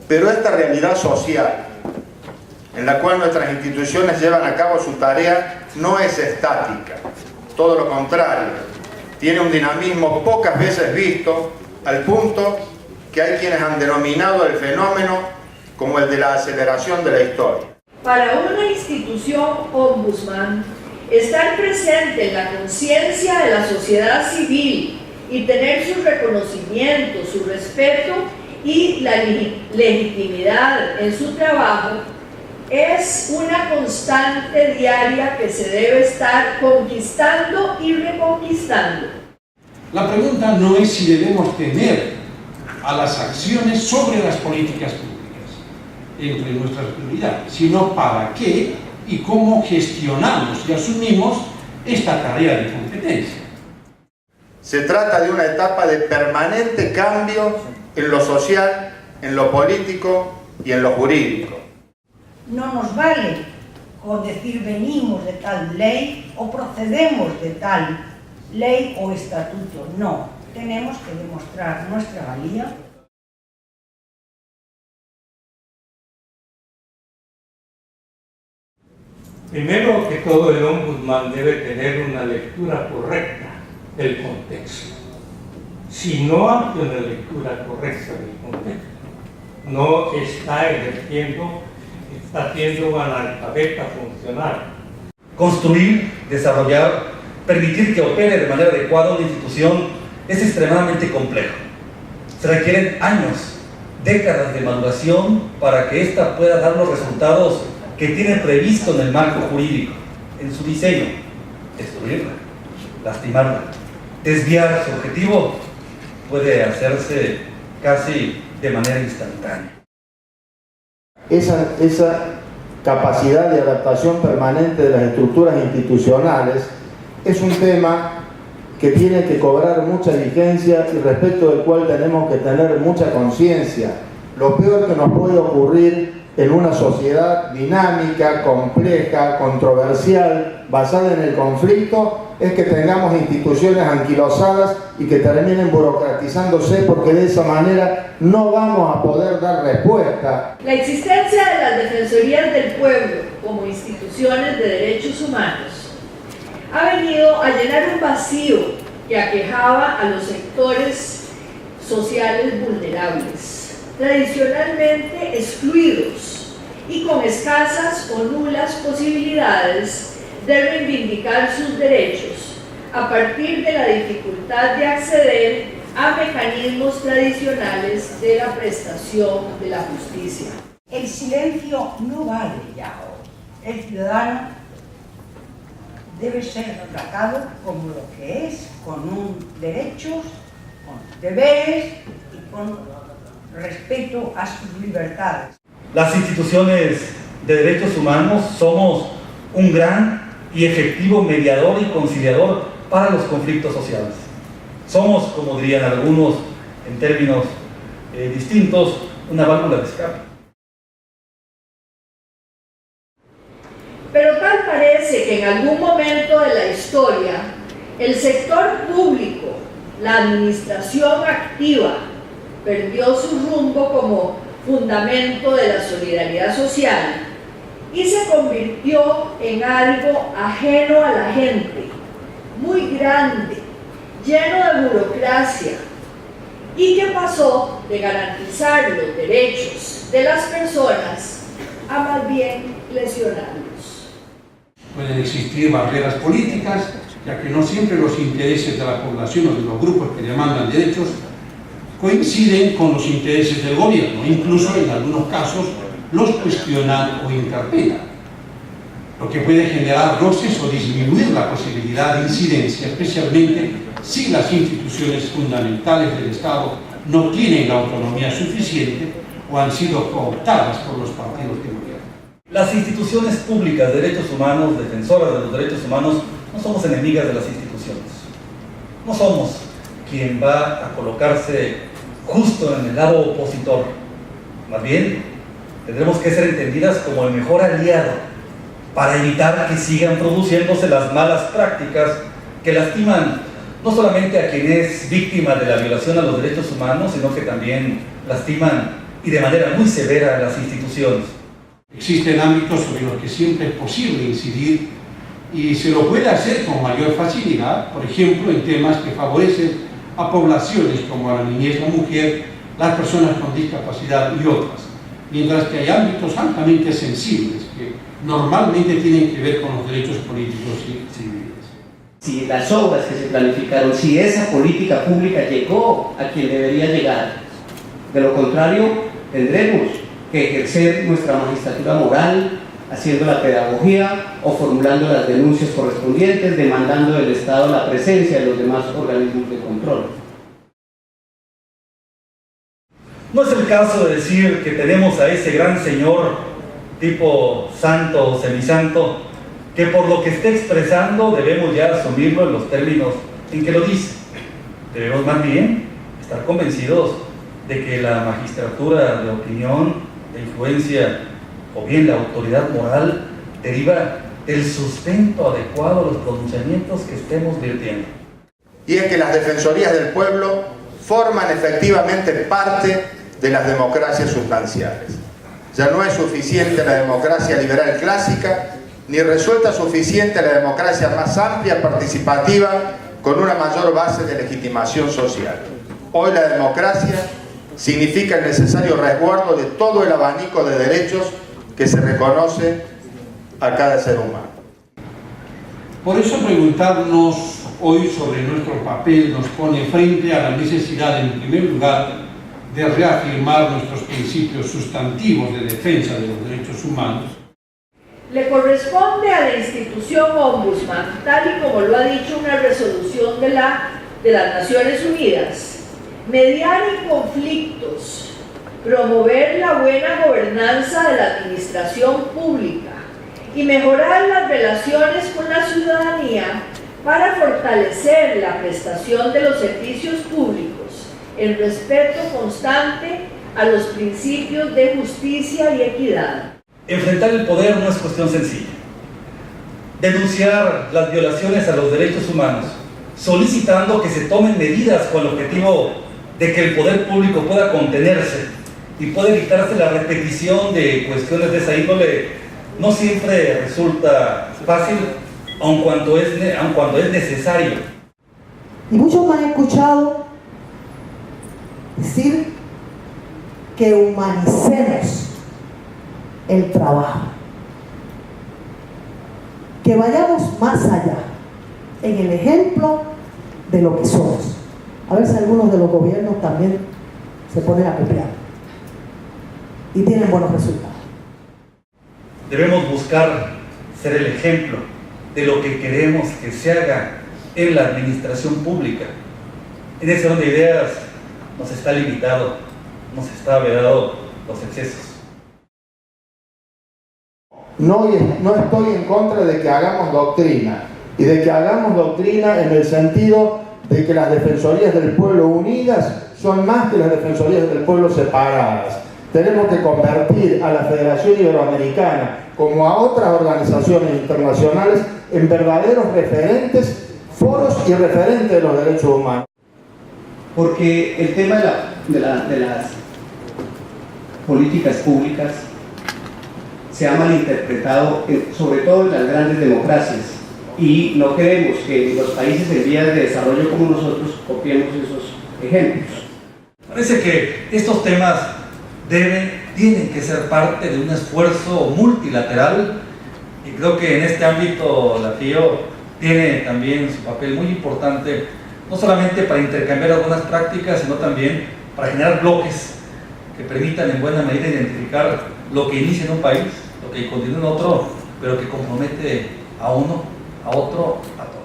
Pero esta realidad social, en la cual nuestras instituciones llevan a cabo su tarea, no es estática. Todo lo contrario, tiene un dinamismo pocas veces visto, al punto que hay quienes han denominado el fenómeno como el de la aceleración de la historia. Para una institución ombudsman, estar presente en la conciencia de la sociedad civil y tener su reconocimiento, su respeto y la legitimidad en su trabajo es una constante diaria que se debe estar conquistando y reconquistando. La pregunta no es si debemos tener a las acciones sobre las políticas públicas entre nuestras prioridades, sino para qué y cómo gestionamos y asumimos esta tarea de competencia. Se trata de una etapa de permanente cambio en lo social, en lo político y en lo jurídico. No nos vale con decir venimos de tal ley o procedemos de tal ley o estatuto. No, tenemos que demostrar nuestra valía. Primero que todo, el ombudsman debe tener una lectura correcta del contexto. Si no hace una lectura correcta del contexto, no está ejerciendo, está haciendo un analfabeta funcional. Construir, desarrollar, permitir que opere de manera adecuada una institución es extremadamente complejo. Se requieren años, décadas de maduración para que ésta pueda dar los resultados que tiene previsto en el marco jurídico, en su diseño. Destruirla, lastimarla, desviar su objetivo puede hacerse casi de manera instantánea. Esa capacidad de adaptación permanente de las estructuras institucionales es un tema que tiene que cobrar mucha vigencia y respecto del cual tenemos que tener mucha conciencia. Lo peor que nos puede ocurrir en una sociedad dinámica, compleja, controversial, basada en el conflicto, es que tengamos instituciones anquilosadas y que terminen burocratizándose, porque de esa manera no vamos a poder dar respuesta. La existencia de las defensorías del pueblo como instituciones de derechos humanos ha venido a llenar un vacío que aquejaba a los sectores sociales vulnerables, tradicionalmente excluidos y con escasas o nulas posibilidades de reivindicar sus derechos a partir de la dificultad de acceder a mecanismos tradicionales de la prestación de la justicia. El silencio no vale ya hoy. El ciudadano debe ser tratado como lo que es, con derechos, con deberes y con respeto a sus libertades. Las instituciones de derechos humanos somos un gran y efectivo mediador y conciliador para los conflictos sociales. Somos, como dirían algunos en términos distintos, una válvula de escape. Pero tal parece que en algún momento de la historia, el sector público, la administración activa, perdió su rumbo como fundamento de la solidaridad social y se convirtió en algo ajeno a la gente, muy grande, lleno de burocracia, y que pasó de garantizar los derechos de las personas a más bien lesionarlos. Pueden existir barreras políticas, ya que no siempre los intereses de la población o de los grupos que demandan derechos coinciden con los intereses del gobierno, incluso en algunos casos los cuestionan o interpelan, lo que puede generar roces o disminuir la posibilidad de incidencia, especialmente si las instituciones fundamentales del Estado no tienen la autonomía suficiente o han sido cooptadas por los partidos de gobierno. Las instituciones públicas de derechos humanos, defensoras de los derechos humanos, no somos enemigas de las instituciones. No somos quien va a colocarse justo en el lado opositor. Más bien, tendremos que ser entendidas como el mejor aliado para evitar que sigan produciéndose las malas prácticas que lastiman no solamente a quien es víctima de la violación a los derechos humanos, sino que también lastiman y de manera muy severa a las instituciones. Existen ámbitos sobre los que siempre es posible incidir y se lo puede hacer con mayor facilidad, por ejemplo, en temas que favorecen a poblaciones como a la niñez, la mujer, las personas con discapacidad y otras, mientras que hay ámbitos altamente sensibles que normalmente tienen que ver con los derechos políticos y civiles. Si las obras que se planificaron, si esa política pública llegó a quien debería llegar. De lo contrario, tendremos que ejercer nuestra magistratura moral, haciendo la pedagogía o formulando las denuncias correspondientes, demandando del Estado la presencia de los demás organismos de control. No es el caso de decir que tenemos a ese gran señor, tipo santo o semisanto, que por lo que esté expresando debemos ya asumirlo en los términos en que lo dice. Debemos más bien estar convencidos de que la magistratura de opinión, de influencia o bien la autoridad moral deriva del sustento adecuado a los pronunciamientos que estemos vertiendo. Y es que las defensorías del pueblo forman efectivamente parte de las democracias sustanciales. Ya no es suficiente la democracia liberal clásica, ni resulta suficiente la democracia más amplia, participativa, con una mayor base de legitimación social. Hoy la democracia significa el necesario resguardo de todo el abanico de derechos que se reconoce a cada ser humano. Por eso preguntarnos hoy sobre nuestro papel nos pone frente a la necesidad, en primer lugar, de reafirmar nuestros principios sustantivos de defensa de los derechos humanos. Le corresponde a la institución Ombudsman, tal y como lo ha dicho una resolución de las Naciones Unidas, mediar en conflictos, promover la buena gobernanza de la administración pública y mejorar las relaciones con la ciudadanía para fortalecer la prestación de los servicios públicos en respeto constante a los principios de justicia y equidad. Enfrentar el poder no es cuestión sencilla. Denunciar las violaciones a los derechos humanos, solicitando que se tomen medidas con el objetivo de que el poder público pueda contenerse y pueda evitarse la repetición de cuestiones de esa índole, no siempre resulta fácil, aun cuando es necesario. Y muchos me han escuchado decir que humanicemos el trabajo, que vayamos más allá en el ejemplo de lo que somos. A ver si algunos de los gobiernos también se ponen a copiar y tienen buenos resultados. Debemos buscar ser el ejemplo de lo que queremos que se haga en la administración pública. En ese orden de ideas nos está limitado, nos está vedado los excesos. No estoy en contra de que hagamos doctrina, y de que hagamos doctrina en el sentido de que las defensorías del pueblo unidas son más que las defensorías del pueblo separadas. Tenemos que convertir a la Federación Iberoamericana, como a otras organizaciones internacionales, en verdaderos referentes, foros y referentes de los derechos humanos. Porque el tema de las políticas públicas se ha malinterpretado, sobre todo en las grandes democracias, y no queremos que los países en vías de desarrollo como nosotros copiemos esos ejemplos. Parece que estos temas tienen que ser parte de un esfuerzo multilateral, y creo que en este ámbito la FIO tiene también su papel muy importante, no solamente para intercambiar algunas prácticas, sino también para generar bloques que permitan en buena medida identificar lo que inicia en un país, lo que continúa en otro, pero que compromete a uno, a otro, a todos.